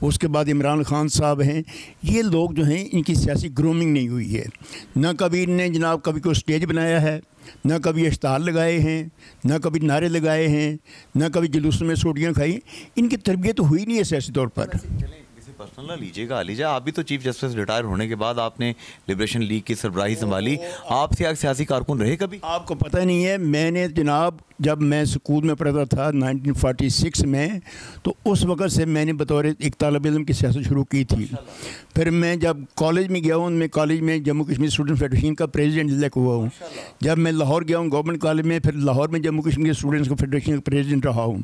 اس کے بعد عمران خان صاحب ہیں. یہ لوگ جو ہیں ان کی سیاسی گرومنگ نہیں ہوئی ہے. نہ کبھی ان نے جناب کبھی کوئی اسٹیج بنایا ہے, نہ کبھی اشتہار لگائے ہیں, نہ کبھی نعرے لگائے ہیں, نہ کبھی جلوس میں سوٹیاں کھائی. ان کی تربیت ہوئی نہیں ہے سیاسی طور پر. پرسنل نہ لیجیے گا علی جا, آپ بھی تو چیف جسٹس ریٹائر ہونے کے بعد آپ نے لبریشن لیگ کی سربراہی سنبھالی. آپ سے سیاسی کارکن رہے کبھی؟ آپ کو پتہ نہیں ہے, میں نے جناب جب میں اسکول میں پڑھتا تھا 1946 میں, تو اس وقت سے میں نے بطور ایک طالب علم کی سیاست شروع کی تھی. پھر میں جب کالج میں گیا ہوں, میں کالج میں جموں کشمیر اسٹوڈنٹ فیڈریشن کا پریزیڈنٹ الیکٹ ہوا ہوں. جب میں لاہور گیا ہوں گورنمنٹ کالج میں, پھر لاہور میں جموں کشمیر اسٹوڈنٹس کا فیڈریشن کا پریزیڈنٹ رہا ہوں.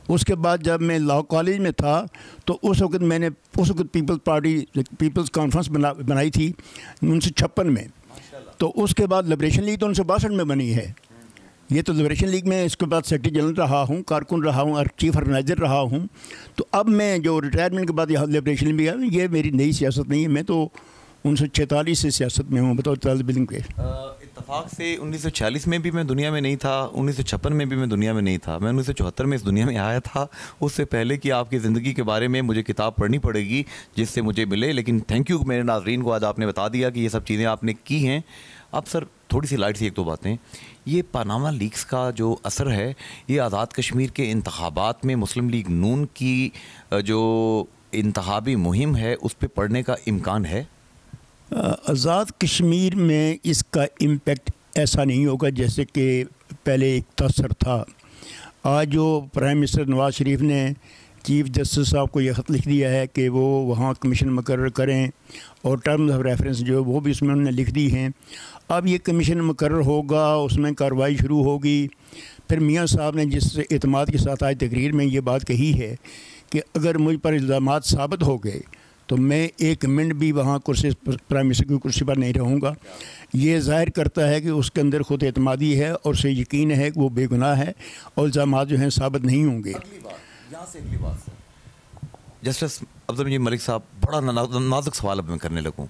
اس کے بعد جب میں لاہور کالج میں تھا تو اس وقت میں نے پیپلز پارٹی پیپلز کانفرنس بنائی تھی 1956 میں. تو اس کے بعد لبریشن لیگ تو 1962 میں بنی ہے. یہ تو لبریشن لیگ میں اس کے بعد سیکرٹری جنرل رہا ہوں, کارکن رہا ہوں اور چیف آرگنائزر رہا ہوں. تو اب میں جو ریٹائرمنٹ کے بعد یہاں لبریشن لیگ آیا, یہ میری نئی سیاست نہیں ہے. میں تو 1946 سے سیاست میں ہوں بطور طالب علم کے. اتفاق سے 1946 میں بھی میں دنیا میں نہیں تھا, 1956 میں بھی میں دنیا میں نہیں تھا, میں 1974 میں اس دنیا میں آیا تھا. اس سے پہلے کہ آپ کی زندگی کے بارے میں مجھے کتاب پڑھنی پڑے گی جس سے مجھے ملے. لیکن تھینک یو میرے ناظرین کو, آج آپ نے بتا دیا کہ یہ سب چیزیں آپ نے کی ہیں. اب سر تھوڑی سی لائٹ سی ایک دو باتیں, یہ پاناما لیکس کا جو اثر ہے, یہ آزاد کشمیر کے انتخابات میں مسلم لیگ نون کی جو انتخابی مہم ہے اس پہ پڑنے کا امکان ہے؟ آزاد کشمیر میں اس کا امپیکٹ ایسا نہیں ہوگا جیسے کہ پہلے ایک تاثر تھا. آج جو پرائم منسٹر نواز شریف نے چیف جسٹس صاحب کو یہ خط لکھ دیا ہے کہ وہ وہاں کمیشن مقرر کریں, اور ٹرمز آف ریفرنس جو وہ بھی اس میں انہوں نے لکھ دی ہیں. اب یہ کمیشن مقرر ہوگا, اس میں کارروائی شروع ہوگی. پھر میاں صاحب نے جس اعتماد کے ساتھ آج تقریر میں یہ بات کہی ہے کہ اگر مجھ پر الزامات ثابت ہو گئے تو میں ایک منٹ بھی وہاں کرسی پرائم منسٹر کی کرسی پر نہیں رہوں گا. یہ ظاہر کرتا ہے کہ اس کے اندر خود اعتمادی ہے اور اسے یقین ہے کہ وہ بے گناہ ہے اور الزامات جو ہیں ثابت نہیں ہوں گے. یہاں سے اگلی بات سر, جسٹس عبدالمجید ملک صاحب, بڑا نازک سوال اب میں کرنے لگوں.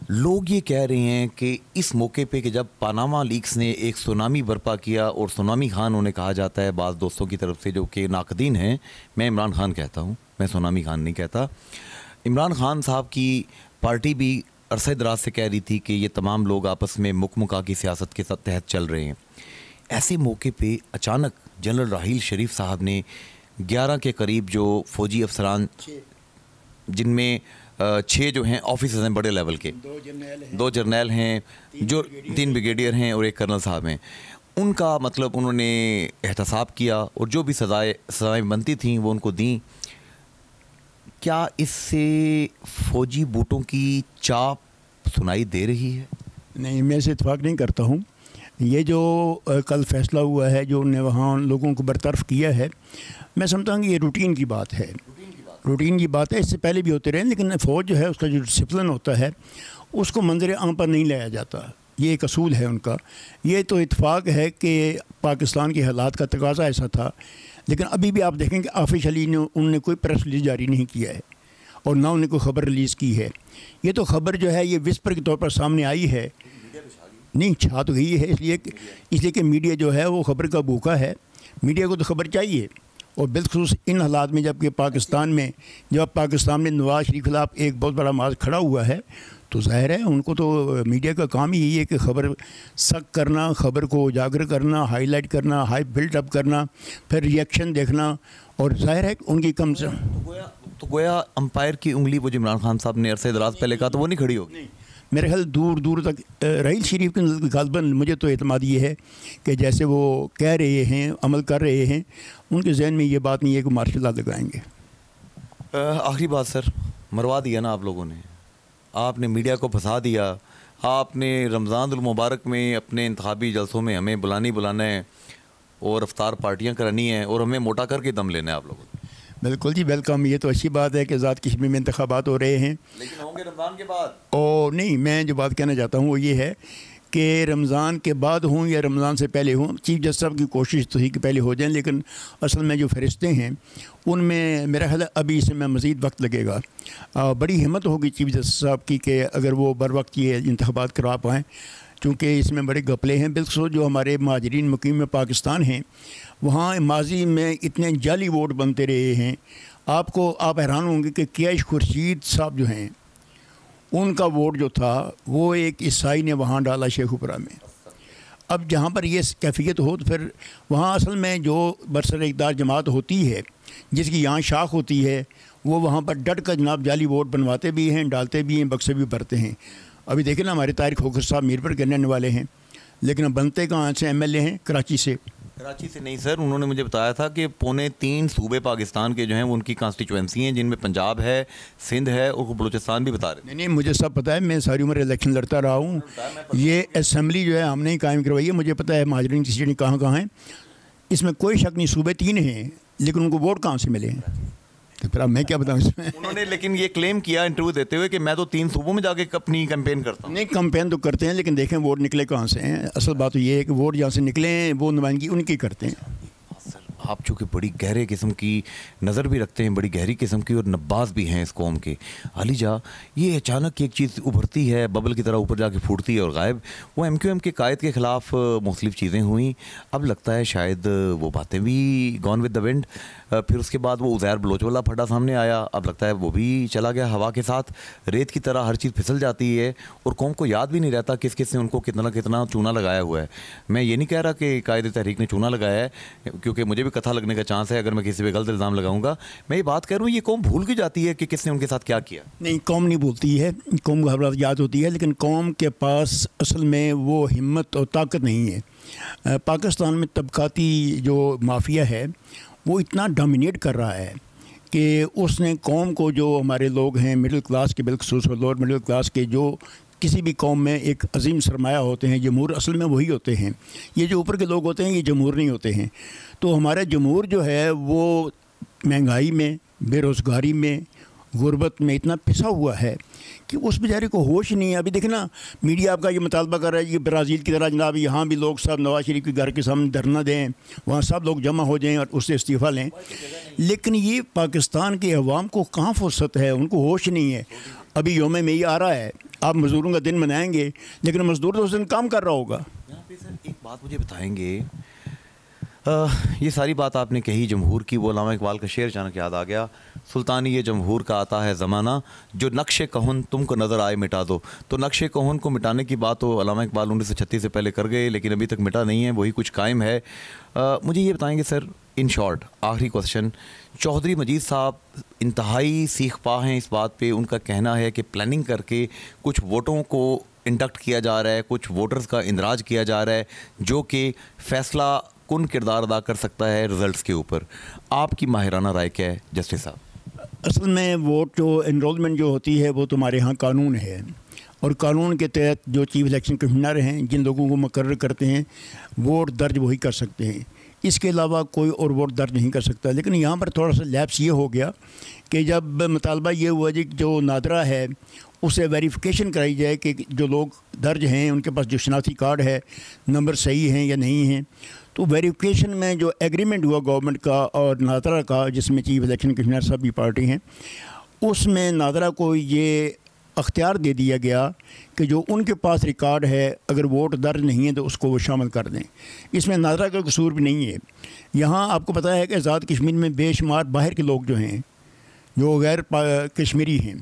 لوگ یہ کہہ رہے ہیں کہ اس موقع پہ کہ جب پاناما لیکس نے ایک سونامی برپا کیا, اور سونامی خان انہیں کہا جاتا ہے بعض دوستوں کی طرف سے جو کہ ناقدین ہیں, میں عمران خان کہتا ہوں, میں سونامی خان نہیں کہتا. عمران خان صاحب کی پارٹی بھی عرصہ دراز سے کہہ رہی تھی کہ یہ تمام لوگ آپس میں مکمکا کی سیاست کے تحت چل رہے ہیں. ایسے موقع پہ اچانک جنرل راحیل شریف صاحب نے 11 کے قریب جو فوجی افسران, جن میں 6 جو ہیں آفیسرز ہیں بڑے لیول کے, 2 جرنیل ہیں, جو 3 بریگیڈیئر ہیں اور 1 کرنل صاحب ہیں, ان کا مطلب انہوں نے احتساب کیا اور جو بھی سزائیں بنتی تھیں وہ ان کو دیں. کیا اس سے فوجی بوٹوں کی چاپ سنائی دے رہی ہے؟ نہیں, میں اسے اتفاق نہیں کرتا ہوں. یہ جو کل فیصلہ ہوا ہے, جو انہوں نے وہاں لوگوں کو برطرف کیا ہے, میں سمجھتا ہوں کہ یہ روٹین کی بات ہے. روٹین کی بات ہے, اس سے پہلے بھی ہوتے رہے, لیکن فوج جو ہے اس کا جو ڈسپلن ہوتا ہے اس کو منظر عام پر نہیں لایا جاتا. یہ ایک اصول ہے ان کا. یہ تو اتفاق ہے کہ پاکستان کے حالات کا تقاضا ایسا تھا, لیکن ابھی بھی آپ دیکھیں کہ آفیشلی انہوں نے کوئی پریس ریلیز جاری نہیں کیا ہے اور نہ انہیں کوئی خبر ریلیز کی ہے. یہ تو خبر جو ہے یہ وسپر کے طور پر سامنے آئی ہے, نہیں چھا تو گئی ہے, اس لیے کہ میڈیا جو ہے وہ خبر کا بھوکا ہے. میڈیا کو تو خبر چاہیے, اور بالخصوص ان حالات میں جب کہ پاکستان میں نواز شریف کے خلاف ایک بہت بڑا مارچ کھڑا ہوا ہے, تو ظاہر ہے ان کو تو میڈیا کا کام ہی یہی ہے کہ خبر سک کرنا, خبر کو اجاگر کرنا, ہائی لائٹ کرنا, ہائی بلڈ اپ کرنا, پھر ری ایکشن دیکھنا. اور ظاہر ہے ان کی کم سے تو گویا امپائر کی انگلی وہ عمران خان صاحب نے عرصہ دراز پہلے کہا تو وہ نہیں کھڑی ہوگی. میرے خیال دور تک راحیل شریف کے غالباً مجھے تو اعتماد یہ ہے کہ جیسے وہ کہہ رہے ہیں, عمل کر رہے ہیں, ان کے ذہن میں یہ بات نہیں ہے کہ مارشل لا لگائیں گے. آخری بات سر, مروا دیا نا آپ لوگوں نے, آپ نے میڈیا کو پھنسا دیا. آپ نے رمضان المبارک میں اپنے انتخابی جلسوں میں ہمیں بلانا ہے اور افطار پارٹیاں کرانی ہیں اور ہمیں موٹا کر کے دم لینا ہے آپ لوگوں نے. بالکل جی, ویلکم. یہ تو اچھی بات ہے کہ آزاد کشمیر میں انتخابات ہو رہے ہیں, لیکن ہوں گے رمضان کے بعد. نہیں, میں جو بات کہنا چاہتا ہوں وہ یہ ہے کہ رمضان کے بعد ہوں یا رمضان سے پہلے ہوں, چیف جسٹس صاحب کی کوشش تو ہی کہ پہلے ہو جائیں, لیکن اصل میں جو فرشتے ہیں ان میں میرا خیال ہے ابھی اس میں مزید وقت لگے گا. بڑی ہمت ہوگی چیف جسٹس صاحب کی کہ اگر وہ بر وقت یہ انتخابات کروا پائیں, چونکہ اس میں بڑے گھپلے ہیں. بالخصوص جو ہمارے مہاجرین مقیم پاکستان ہیں, وہاں ماضی میں اتنے جعلی ووٹ بنتے رہے ہیں. آپ حیران ہوں گے کہ کیش خورشید صاحب جو ہیں ان کا ووٹ جو تھا وہ ایک عیسائی نے وہاں ڈالا شیخ پورہ میں. اب جہاں پر یہ کیفیت ہو تو پھر وہاں اصل میں جو برسر اقتدار جماعت ہوتی ہے جس کی یہاں شاخ ہوتی ہے وہ وہاں پر ڈٹ کر جناب جعلی ووٹ بنواتے بھی ہیں، ڈالتے بھی ہیں، بکسے بھی بھرتے ہیں. ابھی دیکھیں نا ہمارے طاہر کھوکھر صاحب میرپور کے رہنے والے ہیں لیکن اب بنتے کہاں سے ایم ایل اے ہیں کراچی سے. کراچی سے نہیں سر، انہوں نے مجھے بتایا تھا کہ 3.25 صوبے پاکستان کے جو ہیں وہ ان کی کانسٹیچوئنسی ہیں، جن میں پنجاب ہے، سندھ ہے اور بلوچستان بھی بتا رہے ہیں. نہیں مجھے سب پتہ ہے، میں ساری عمر الیکشن لڑتا رہا ہوں. یہ اسمبلی جو ہے ہم نے ہی قائم کروائی ہے، مجھے پتہ ہے مہاجرین کی سیٹیں کہاں کہاں ہیں. اس میں کوئی شک نہیں، صوبے 3 ہیں لیکن ان کو ووٹ کہاں سے ملے ہیں تو پھر اب میں کیا بتاؤں اس میں. انہوں نے لیکن یہ کلیم کیا انٹرویو دیتے ہوئے کہ میں تو 3 صوبوں میں جا کے اپنی کیمپین کرتا ہوں. نہیں کمپین تو کرتے ہیں لیکن دیکھیں ووٹ نکلے کہاں سے ہیں. اصل بات تو یہ ہے کہ ووٹ جہاں سے نکلے ہیں وہ نمائندگی ان کی کرتے ہیں. آپ چونکہ بڑی گہرے قسم کی نظر بھی رکھتے ہیں، بڑی گہری قسم کی اور نباز بھی ہیں اس قوم کے. علی جا، یہ اچانک ایک چیز ابھرتی ہے ببل کی طرح اوپر جا کے پھوٹتی ہے اور غائب. وہ ایم کیو ایم کے قائد کے خلاف مختلف چیزیں ہوئیں، اب لگتا ہے شاید وہ باتیں بھی گون ود دا ونڈ. پھر اس کے بعد وہ عزیر بلوچ والا پھڈا سامنے آیا، اب لگتا ہے وہ بھی چلا گیا ہوا کے ساتھ. ریت کی طرح ہر چیز پھسل جاتی ہے اور قوم کو یاد بھی نہیں رہتا کس کس نے ان کو کتنا چونا لگایا ہوا ہے. میں یہ نہیں کہہ رہا کہ قائد تحریک نے چونا لگایا ہے، کیونکہ مجھے بھی کتھا لگنے کا چانس ہے اگر میں کسی پہ غلط الزام لگاؤں گا. میں یہ بات کہہ رہا ہوں یہ قوم بھول کی جاتی ہے کہ کس نے ان کے ساتھ کیا کیا. نہیں قوم نہیں بھولتی ہے، قوم کو ہر بات یاد ہوتی ہے، لیکن قوم کے پاس اصل میں وہ ہمت اور طاقت نہیں ہے. پاکستان میں طبقاتی جو مافیا ہے وہ اتنا ڈومینیٹ کر رہا ہے کہ اس نے قوم کو، جو ہمارے لوگ ہیں مڈل کلاس کے، بالخصوص لوور مڈل کلاس کے، جو کسی بھی قوم میں ایک عظیم سرمایہ ہوتے ہیں، جمہور اصل میں وہی ہوتے ہیں. یہ جو اوپر کے لوگ ہوتے ہیں یہ جمہور نہیں ہوتے ہیں. تو ہمارا جمہور جو ہے وہ مہنگائی میں، بے روزگاری میں، غربت میں اتنا پسا ہوا ہے کہ اس بیچارے کو ہوش نہیں ہے. ابھی دیکھنا میڈیا آپ کا یہ مطالبہ کر رہا ہے کہ برازیل کی طرح جناب یہاں بھی لوگ صاحب نواز شریف کے گھر کے سامنے دھرنا دیں، وہاں سب لوگ جمع ہو جائیں اور اس سے استعفیٰ لیں. لیکن یہ پاکستان کے عوام کو کہاں فرصت ہے، ان کو ہوش نہیں ہے. ابھی یوم مئی آ رہا ہے، آپ مزدوروں کا دن منائیں گے لیکن مزدور تو اس دن کام کر رہا ہوگا. یہاں پہ سر ایک بات مجھے بتائیں گے، یہ ساری بات آپ نے کہی جمہور کی، وہ علامہ اقبال کا شعر اچانک یاد آ گیا، سلطانی یہ جمہور کا آتا ہے زمانہ، جو نقش کہن تم کو نظر آئے مٹا دو. تو نقش کہن کو مٹانے کی بات تو علامہ اقبال 1936 سے پہلے کر گئے لیکن ابھی تک مٹا نہیں ہے، وہی کچھ قائم ہے. مجھے یہ بتائیں گے سر ان شارٹ، آخری کوشچن، چودھری مجید صاحب انتہائی سیخ پا ہیں اس بات پہ. ان کا کہنا ہے کہ پلاننگ کر کے کچھ ووٹوں کو انڈکٹ کیا جا رہا ہے، کچھ ووٹرز کا اندراج کیا جا رہا ہے جو کہ فیصلہ کن کردار ادا کر سکتا ہے رزلٹس کے اوپر. آپ کی ماہرانہ رائے کیا ہے جسٹس صاحب؟ اصل میں ووٹ جو انرولمنٹ جو ہوتی ہے وہ تمہارے ہاں قانون ہے، اور قانون کے تحت جو چیف الیکشن کمشنر ہیں جن لوگوں کو مقرر کرتے ہیں ووٹ درج وہی کر سکتے ہیں، اس کے علاوہ کوئی اور ووٹ درج نہیں کر سکتا. لیکن یہاں پر تھوڑا سا لیپس یہ ہو گیا کہ جب مطالبہ یہ ہوا جی جو نادرا ہے اسے ویریفیکیشن کرائی جائے کہ جو لوگ درج ہیں ان کے پاس جو شناختی کارڈ ہے نمبر صحیح ہیں یا نہیں ہیں. تو ویریفیکیشن میں جو ایگریمنٹ ہوا گورنمنٹ کا اور نادرا کا، جس میں چیف الیکشن کمشنر صاحب بھی پارٹی ہیں، اس میں نادرا کو یہ اختیار دے دیا گیا کہ جو ان کے پاس ریکارڈ ہے اگر ووٹ درج نہیں ہے تو اس کو وہ شامل کر دیں. اس میں نادرا کا قصور بھی نہیں ہے. یہاں آپ کو پتہ ہے کہ آزاد کشمیر میں بے شمار باہر کے لوگ جو ہیں جو غیر کشمیری ہیں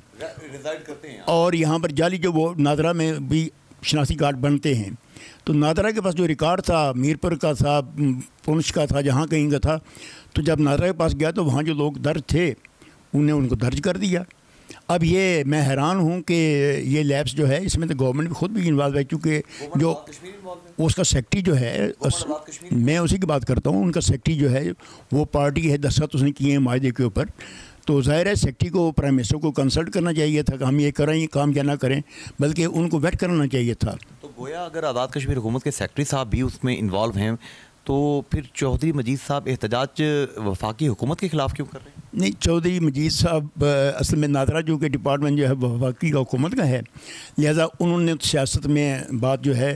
اور یہاں پر جعلی جو وہ نادرا میں بھی شناختی کارڈ بنتے ہیں. تو نادرا کے پاس جو ریکارڈ تھا میرپور کا تھا، پونچھ کا تھا، جہاں کہیں کا تھا، تو جب نادرا کے پاس گیا تو وہاں جو لوگ درج تھے انہیں ان کو درج کر دیا. اب یہ میں حیران ہوں کہ یہ لیبس جو ہے اس میں تو گورنمنٹ بھی خود بھی انوالو ہے، کیونکہ جو اس کا سیکٹری جو ہے، میں اسی کی بات کرتا ہوں، ان کا سیکٹری جو ہے وہ پارٹی ہے، دستخط اس نے کیے ہیں معاہدے کے اوپر. تو ظاہر ہے سیکٹری کو پرائم منسٹر کو کنسلٹ کرنا چاہیے تھا کہ ہم یہ کریں، یہ کام کیا نہ کریں، بلکہ ان کو ویٹ کرنا چاہیے تھا. تو گویا اگر آزاد کشمیر حکومت کے سیکٹری صاحب بھی اس میں انوالو ہیں تو پھر چودھری مجید صاحب احتجاج وفاقی حکومت کے خلاف کیوں کر رہے ہیں؟ نہیں، چودھری مجید صاحب اصل میں نادرا جو کہ ڈپارٹمنٹ جو ہے وفاقی کا حکومت کا ہے، لہذا انہوں نے سیاست میں بات جو ہے